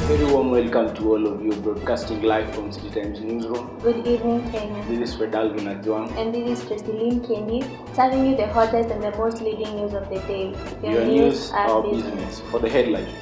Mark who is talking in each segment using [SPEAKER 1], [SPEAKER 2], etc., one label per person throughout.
[SPEAKER 1] Very warm welcome to all of you, broadcasting live from City Times Newsroom.
[SPEAKER 2] Good evening, Kenya.
[SPEAKER 1] This is Fredalvin Adjuang.
[SPEAKER 2] And this is Ceciline Kendi, serving you the hottest and the most leading news of the day.
[SPEAKER 1] Your news, our business. For the headlines,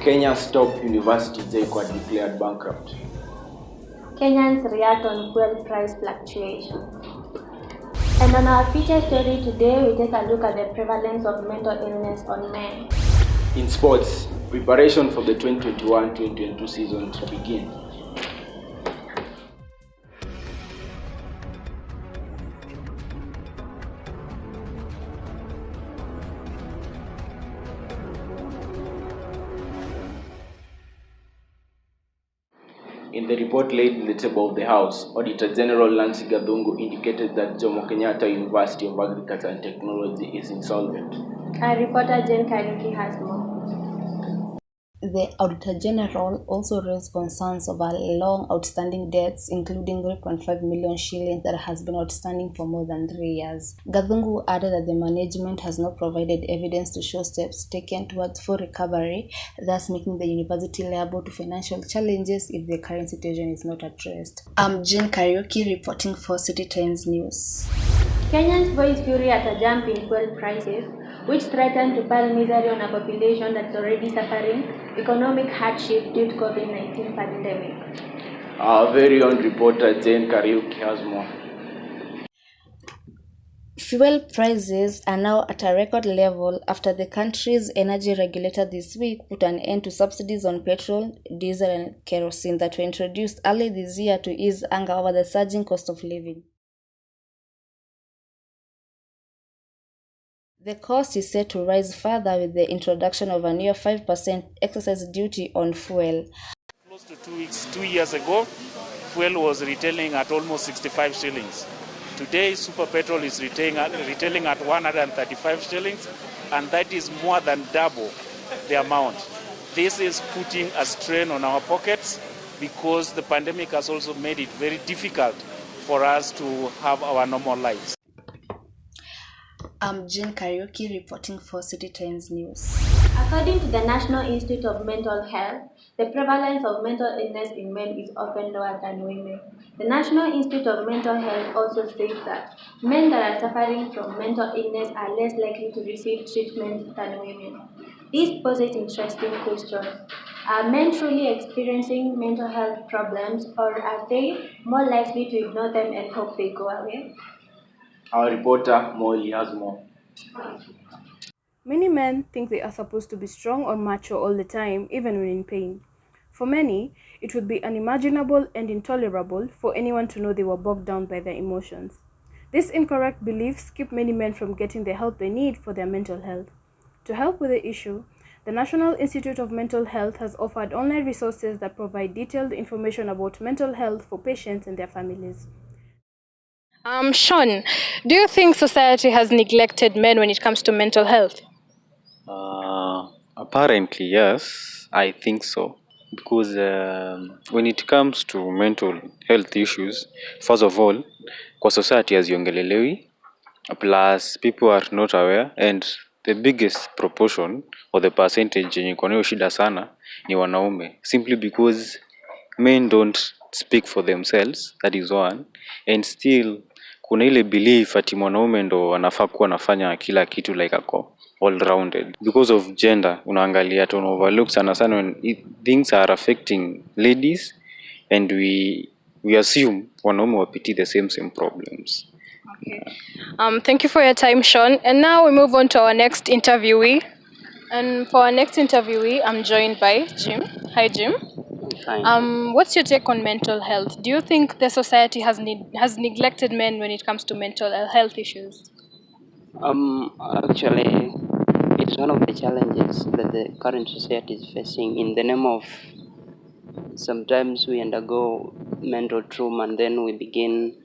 [SPEAKER 1] Kenya's top universities, JKUAT declared bankrupt.
[SPEAKER 2] Kenyans react on fuel price fluctuation. And on our feature story today, we take a look at the prevalence of mental illness on men.
[SPEAKER 1] In sports, preparation for the 2021-2022 season to begin. In the report laid in the table of the House, Auditor General Nancy Gathungu indicated that Jomo Kenyatta University of Agriculture and Technology is insolvent.
[SPEAKER 2] Our reporter Jane Kariuki has more.
[SPEAKER 3] The Auditor General also raised concerns over long outstanding debts, including 3.5 million shillings that has been outstanding for more than 3 years. Gathungu added that the management has not provided evidence to show steps taken towards full recovery, thus making the university liable to financial challenges if the current situation is not addressed. I'm Jane Kariuki reporting for City Times News.
[SPEAKER 2] Kenyans voice fury at a jump in fuel prices, which threaten to pile misery on a population that's already suffering economic hardship due to COVID-19 pandemic.
[SPEAKER 1] Our very own reporter Jane Kariuki has more.
[SPEAKER 3] Fuel prices are now at a record level after the country's energy regulator this week put an end to subsidies on petrol, diesel and kerosene that were introduced early this year to ease anger over the surging cost of living. The cost is set to rise further with the introduction of a near 5% excise duty on fuel.
[SPEAKER 4] Close to 2 years ago, fuel was retailing at almost 65 shillings. Today, Super Petrol is retailing at 135 shillings, and that is more than double the amount. This is putting a strain on our pockets because the pandemic has also made it very difficult for us to have our normal lives.
[SPEAKER 3] I'm Jane Kariuki reporting for City Times News.
[SPEAKER 2] According to the National Institute of Mental Health, the prevalence of mental illness in men is often lower than women. The National Institute of Mental Health also states that men that are suffering from mental illness are less likely to receive treatment than women. This poses interesting questions. Are men truly experiencing mental health problems, or are they more likely to ignore them and hope they go away?
[SPEAKER 1] Our reporter Molly has more.
[SPEAKER 5] Many men think they are supposed to be strong or macho all the time, even when in pain. For many, it would be unimaginable and intolerable for anyone to know they were bogged down by their emotions. These incorrect beliefs keep many men from getting the help they need for their mental health. To help with the issue, the National Institute of Mental Health has offered online resources that provide detailed information about mental health for patients and their families.
[SPEAKER 6] Sean, do you think society has neglected men when it comes to mental health?
[SPEAKER 7] Apparently, yes, I think so. Because when it comes to mental health issues, first of all, kwa society haziongelelewi, plus people are not aware, and the biggest proportion or the percentage yenye iko nayo shida sana ni wanaume, simply because men don't speak for themselves, that is one, and still kuna ile belief ati mwanaume ndo anafaa kuwa anafanya kila kitu like ako all rounded. Because of gender, unaangalia to overlook sana sana when things are affecting ladies, and we assume wanaume wapiti the same problems.
[SPEAKER 6] Okay. Thank you for your time, Sean. And now we move on to our next interviewee. And for our next interviewee, I'm joined by Jim. Hi, Jim.
[SPEAKER 8] Fine.
[SPEAKER 6] What's your take on mental health? Do you think the society has neglected men when it comes to mental health issues?
[SPEAKER 8] Actually, it's one of the challenges that the current society is facing. In the name of, sometimes we undergo mental trauma, and then we begin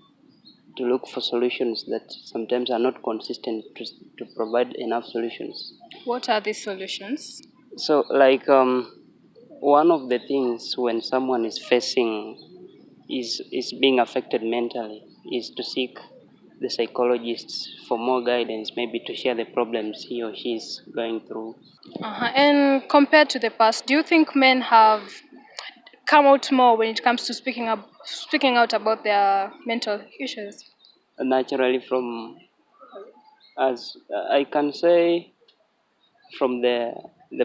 [SPEAKER 8] to look for solutions that sometimes are not consistent to provide enough solutions.
[SPEAKER 6] What are these solutions?
[SPEAKER 8] So, like, one of the things when someone is facing is being affected mentally is to seek the psychologists for more guidance, maybe to share the problems he or she is going through.
[SPEAKER 6] And compared to the past, do you think men have come out more when it comes to speaking out about their mental issues?
[SPEAKER 8] Naturally, as I can say, from the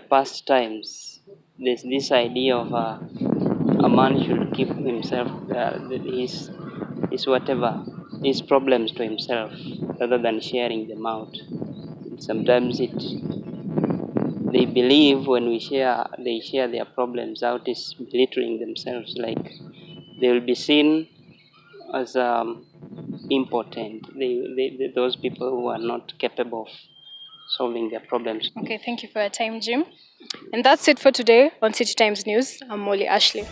[SPEAKER 8] past times, there's this idea of a man should keep himself his whatever his problems to himself rather than sharing them out. Sometimes they believe when they share their problems out is belittling themselves, like they will be seen as impotent. Those people who are not capable of solving their problems.
[SPEAKER 6] Okay, thank you for your time, Jim. And that's it for today on City Times News. I'm Molly Ashley.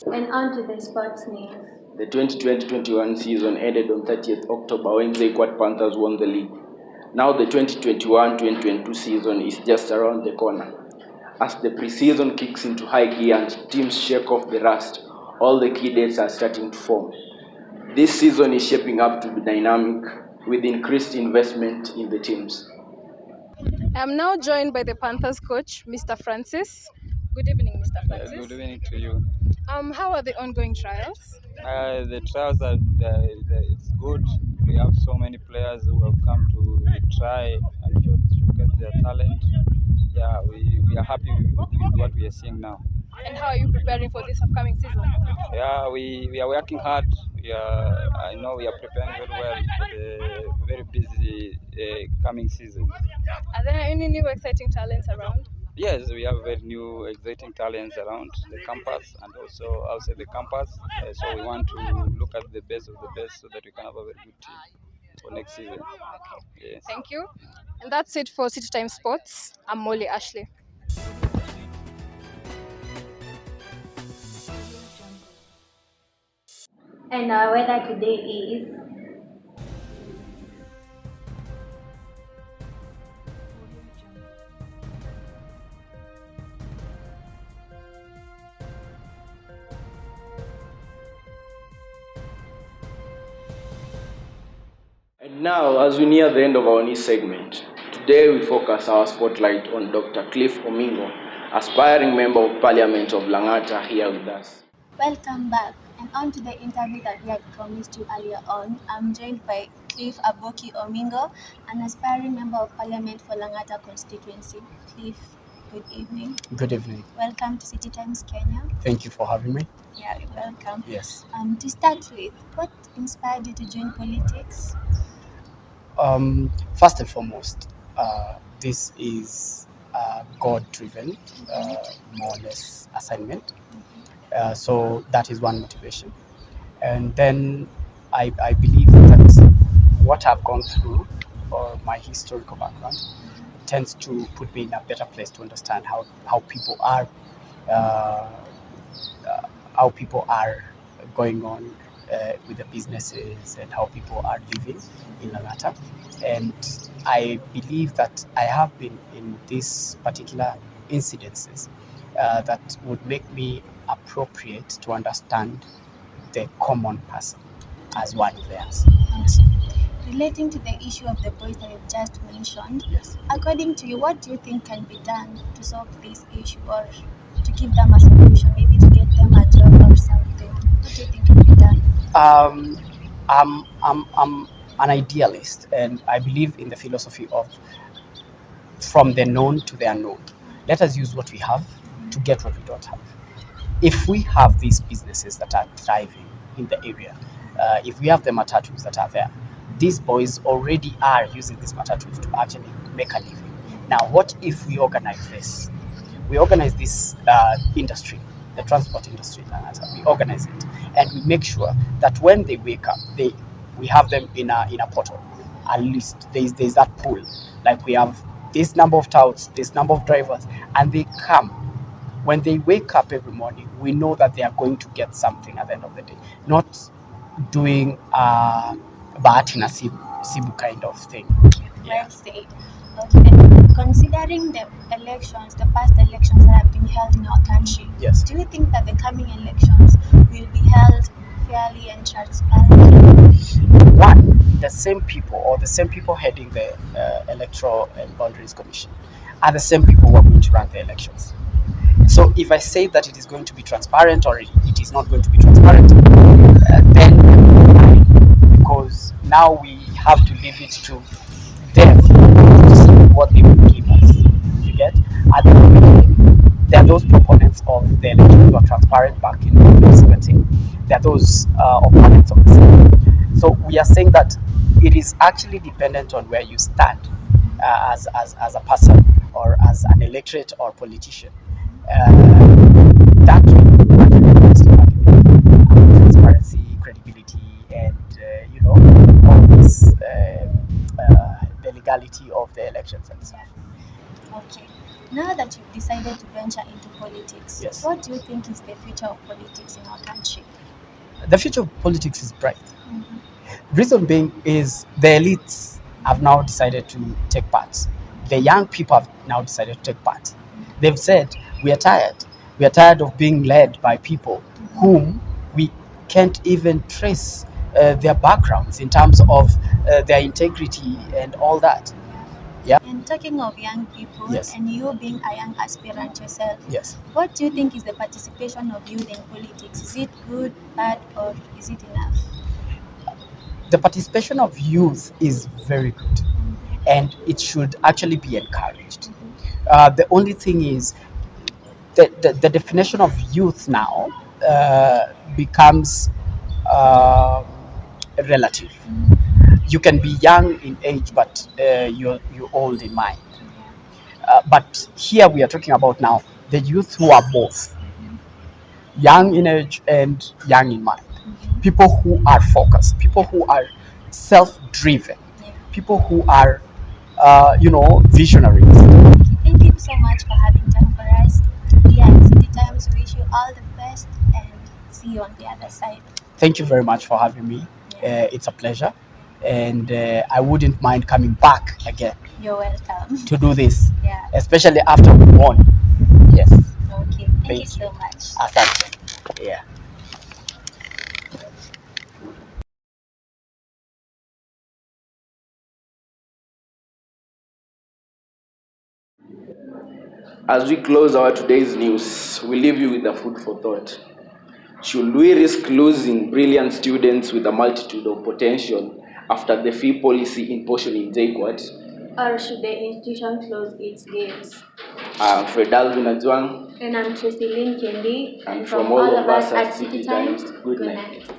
[SPEAKER 2] And on to the sports news.
[SPEAKER 1] The 2020-21 season ended on 30th October when Zayquat Panthers won the league. Now the 2021-2022 season is just around the corner. As the preseason kicks into high gear and teams shake off the rust, all the key dates are starting to form. This season is shaping up to be dynamic with increased investment in the teams.
[SPEAKER 6] I'm now joined by the Panthers coach, Mr. Francis. Good evening, Mr. Francis.
[SPEAKER 9] Good evening to you.
[SPEAKER 6] How are the ongoing trials?
[SPEAKER 9] The trials are it's good. We have so many players who have come to try and showcase their talent. Yeah, we are happy with what we are seeing now.
[SPEAKER 6] And how are you preparing for this upcoming season?
[SPEAKER 9] Yeah, we are working hard. I know we are preparing very well for the very busy coming season.
[SPEAKER 6] Are there any new exciting talents around?
[SPEAKER 9] Yes, we have very new exciting talents around the campus and also outside the campus. So we want to look at the best of the best so that we can have a very good team for next season.
[SPEAKER 6] Okay. Yes. Thank you. And that's it for City Time Sports. I'm Molly Ashley.
[SPEAKER 2] And our weather today is
[SPEAKER 1] And now, as we near the end of our news segment, today we focus our spotlight on Dr. Cliff Omingo, aspiring Member of Parliament of Langata, here with us.
[SPEAKER 10] Welcome back, and on to the interview that we had promised you earlier on. I'm joined by Cliff Aboki Omingo, an aspiring Member of Parliament for Langata constituency. Cliff, good evening.
[SPEAKER 11] Good evening.
[SPEAKER 10] Welcome to City Times Kenya.
[SPEAKER 11] Thank you for having me.
[SPEAKER 10] Yeah, you're welcome.
[SPEAKER 11] Yes.
[SPEAKER 10] To start with, what inspired you to join politics?
[SPEAKER 11] First and foremost, this is a God-driven, more or less, assignment. So that is one motivation. And then I believe that what I've gone through, or my historical background, tends to put me in a better place to understand how people are going on with the businesses and how people are living in Langata. And I believe that I have been in these particular incidences that would make me appropriate to understand the common person as one of theirs. Yes.
[SPEAKER 10] Relating to the issue of the boys that you've just mentioned,
[SPEAKER 11] Yes.
[SPEAKER 10] according to you, what do you think can be done to solve this issue or to give them a solution, maybe to get them a job or something? What do you think can be done?
[SPEAKER 11] I'm an idealist, and I believe in the philosophy of from the known to the unknown. Let us use what we have to get what we don't have. If we have these businesses that are thriving in the area, if we have the matatus that are there, these boys already are using these matatus to actually make a living. Now, what if we organize this? We organize this industry, the transport industry, we organize it, and we make sure that when they wake up, we have them in a portal. At least there's that pool. Like we have this number of touts, this number of drivers, and they come. When they wake up every morning, we know that they are going to get something at the end of the day. Not doing bahati nasibu kind of thing.
[SPEAKER 10] Well said. Okay. Considering the elections, the past elections that have been held held in our country.
[SPEAKER 11] Yes.
[SPEAKER 10] Do you think that the coming elections will be held fairly and transparently?
[SPEAKER 11] One, the same people or the same people heading the Electoral and Boundaries Commission are the same people who are going to run the elections. So if I say that it is going to be transparent or it is not going to be transparent, then because now we have to leave it to them to see what they will give us. You get? At the end of the day, there are those proponents of the elections who are transparent back in 2017. There are those opponents of the same. So we are saying that it is actually dependent on where you stand as a person or as an electorate or politician. That will actually leads to argument, transparency, credibility, and all this the legality of the elections and stuff.
[SPEAKER 10] Okay. Now that you've decided to venture into politics,
[SPEAKER 11] Yes.
[SPEAKER 10] what do you think is the future of politics in our country?
[SPEAKER 11] The future of politics is bright. Reason being is the elites have now decided to take part. The young people have now decided to take part. They've said, we are tired. We are tired of being led by people whom we can't even trace their backgrounds in terms of their integrity and all that. Yeah.
[SPEAKER 10] And talking of young people,
[SPEAKER 11] Yes.
[SPEAKER 10] and you being a young aspirant yourself,
[SPEAKER 11] Yes.
[SPEAKER 10] what do you think is the participation of youth in politics? Is it good, bad, or is it enough?
[SPEAKER 11] The participation of youth is very good, and it should actually be encouraged. The only thing is the definition of youth now becomes relative. You can be young in age, but you're old in mind. But here we are talking about now the youth who are both young in age and young in mind. People who are focused, people who are self-driven, people who are, visionaries.
[SPEAKER 10] Thank you so much for having time for us. Yeah, City Times wish you all the best and see you on the other side.
[SPEAKER 11] Thank you very much for having me. It's a pleasure, and I wouldn't mind coming back again
[SPEAKER 10] You're welcome.
[SPEAKER 11] to do this,
[SPEAKER 10] Yeah.
[SPEAKER 11] especially after we won. Yes.
[SPEAKER 10] Okay. Thank you so much.
[SPEAKER 11] Asante. Yeah.
[SPEAKER 1] As we close our today's news, we leave you with a food for thought. Should we risk losing brilliant students with a multitude of potential after the fee policy imposition in JKUAT?
[SPEAKER 2] Or should the institution close its gates?
[SPEAKER 1] I'm Fredalvin Adjuang.
[SPEAKER 2] And I'm Tracy Lynn Kendi.
[SPEAKER 1] And from all of us at City Times, good night.